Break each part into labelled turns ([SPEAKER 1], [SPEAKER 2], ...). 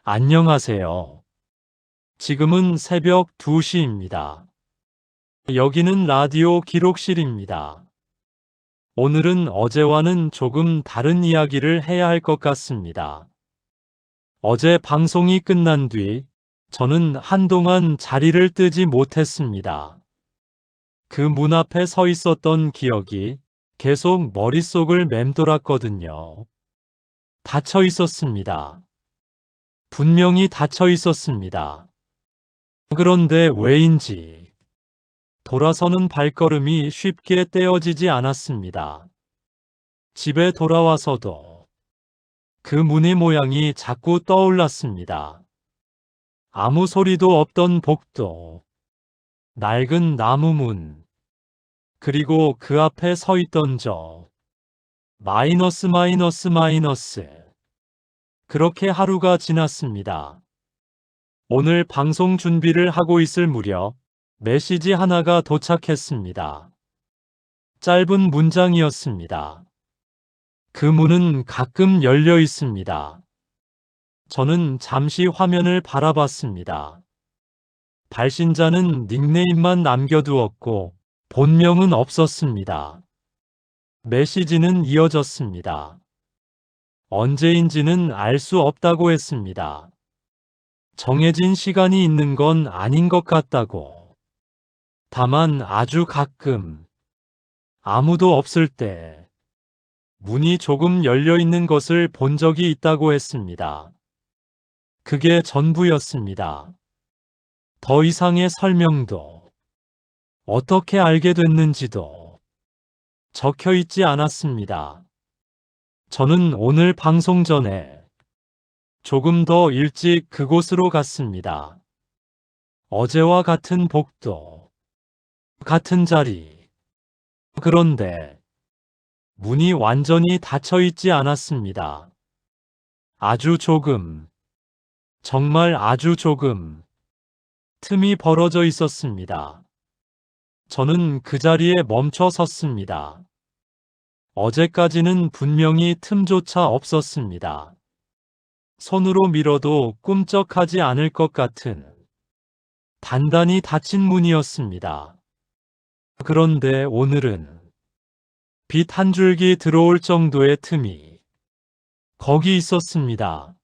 [SPEAKER 1] 안녕하세요. 지금은 새벽 2시입니다. 여기는 라디오 기록실입니다. 오늘은 어제와는 조금 다른 이야기를 해야 할 것 같습니다. 어제 방송이 끝난 뒤 저는 한동안 자리를 뜨지 못했습니다. 그 문 앞에 서 있었던 기억이 계속 머릿속을 맴돌았거든요. 닫혀 있었습니다. 분명히 닫혀 있었습니다. 그런데 왜인지 돌아서는 발걸음이 쉽게 떼어지지 않았습니다. 집에 돌아와서도 그 문의 모양이 자꾸 떠올랐습니다. 아무 소리도 없던 복도, 낡은 나무 문, 그리고 그 앞에 서 있던 저 마이너스 마이너스 마이너스. 그렇게 하루가 지났습니다. 오늘 방송 준비를 하고 있을 무렵 메시지 하나가 도착했습니다. 짧은 문장이었습니다. 그 문은 가끔 열려 있습니다. 저는 잠시 화면을 바라봤습니다. 발신자는 닉네임만 남겨두었고 본명은 없었습니다. 메시지는 이어졌습니다. 언제인지는 알 수 없다고 했습니다. 정해진 시간이 있는 건 아닌 것 같다고. 다만 아주 가끔, 아무도 없을 때, 문이 조금 열려 있는 것을 본 적이 있다고 했습니다. 그게 전부였습니다. 더 이상의 설명도, 어떻게 알게 됐는지도 적혀 있지 않았습니다. 저는 오늘 방송 전에 조금 더 일찍 그곳으로 갔습니다. 어제와 같은 복도, 같은 자리. 그런데 문이 완전히 닫혀 있지 않았습니다. 아주 조금, 정말 아주 조금 틈이 벌어져 있었습니다. 저는 그 자리에 멈춰 섰습니다. 어제까지는 분명히 틈조차 없었습니다. 손으로 밀어도 꿈쩍하지 않을 것 같은 단단히 닫힌 문이었습니다. 그런데 오늘은 빛 한 줄기 들어올 정도의 틈이 거기 있었습니다.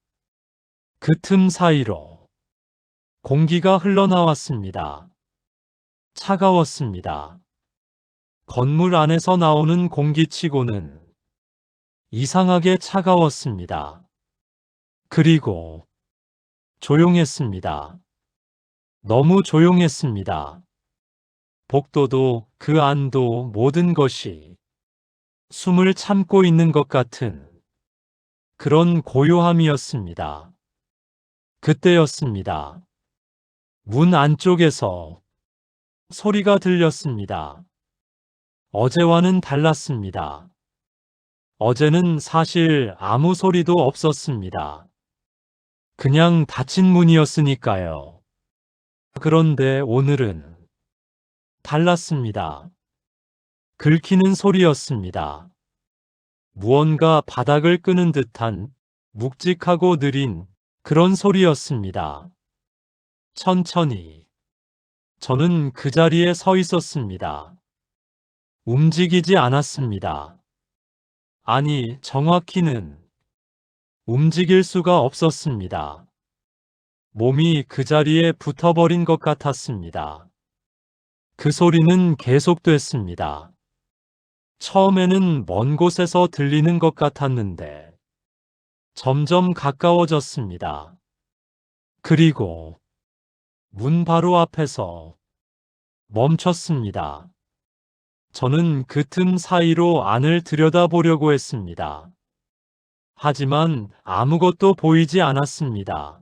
[SPEAKER 1] 그 틈 사이로 공기가 흘러나왔습니다. 차가웠습니다. 건물 안에서 나오는 공기치고는 이상하게 차가웠습니다. 그리고 조용했습니다. 너무 조용했습니다. 복도도 그 안도 모든 것이 숨을 참고 있는 것 같은 그런 고요함이었습니다. 그때였습니다. 문 안쪽에서 소리가 들렸습니다. 어제와는 달랐습니다. 어제는 사실 아무 소리도 없었습니다. 그냥 닫힌 문이었으니까요. 그런데 오늘은 달랐습니다. 긁히는 소리였습니다. 무언가 바닥을 끄는 듯한 묵직하고 느린 그런 소리였습니다. 천천히. 저는 그 자리에 서 있었습니다. 움직이지 않았습니다. 아니, 정확히는 움직일 수가 없었습니다. 몸이 그 자리에 붙어버린 것 같았습니다. 그 소리는 계속됐습니다. 처음에는 먼 곳에서 들리는 것 같았는데 점점 가까워졌습니다. 그리고 문 바로 앞에서 멈췄습니다. 저는 그 틈 사이로 안을 들여다보려고 했습니다. 하지만 아무것도 보이지 않았습니다.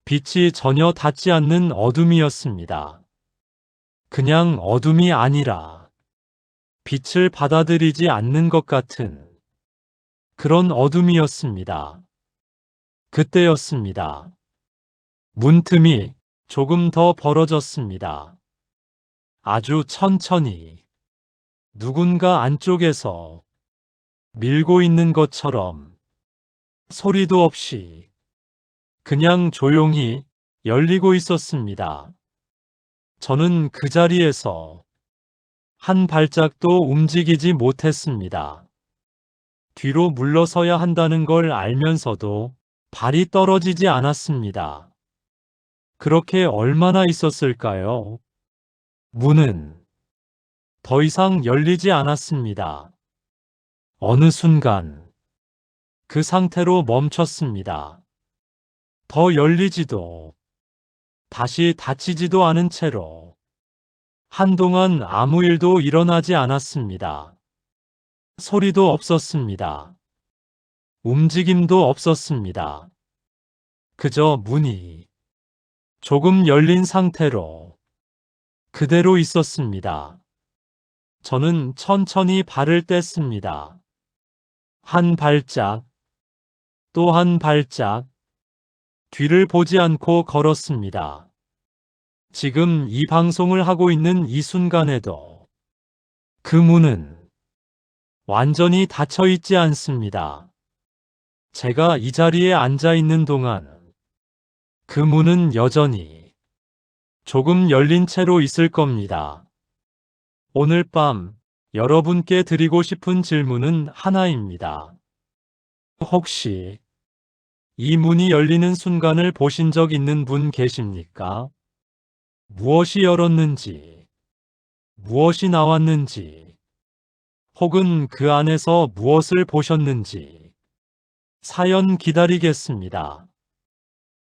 [SPEAKER 1] 빛이 전혀 닿지 않는 어둠이었습니다. 그냥 어둠이 아니라 빛을 받아들이지 않는 것 같은 그런 어둠이었습니다. 그때였습니다. 문틈이 조금 더 벌어졌습니다. 아주 천천히 누군가 안쪽에서 밀고 있는 것처럼 소리도 없이 그냥 조용히 열리고 있었습니다. 저는 그 자리에서 한 발짝도 움직이지 못했습니다. 뒤로 물러서야 한다는 걸 알면서도 발이 떨어지지 않았습니다. 그렇게 얼마나 있었을까요? 문은 더 이상 열리지 않았습니다. 어느 순간 그 상태로 멈췄습니다. 더 열리지도 다시 닫히지도 않은 채로 한동안 아무 일도 일어나지 않았습니다. 소리도 없었습니다. 움직임도 없었습니다. 그저 문이 조금 열린 상태로 그대로 있었습니다. 저는 천천히 발을 뗐습니다. 한 발짝, 또 한 발짝, 뒤를 보지 않고 걸었습니다. 지금 이 방송을 하고 있는 이 순간에도 그 문은 완전히 닫혀 있지 않습니다. 제가 이 자리에 앉아 있는 동안 그 문은 여전히 조금 열린 채로 있을 겁니다. 오늘 밤 여러분께 드리고 싶은 질문은 하나입니다. 혹시 이 문이 열리는 순간을 보신 적 있는 분 계십니까? 무엇이 열었는지, 무엇이 나왔는지, 혹은 그 안에서 무엇을 보셨는지 사연 기다리겠습니다.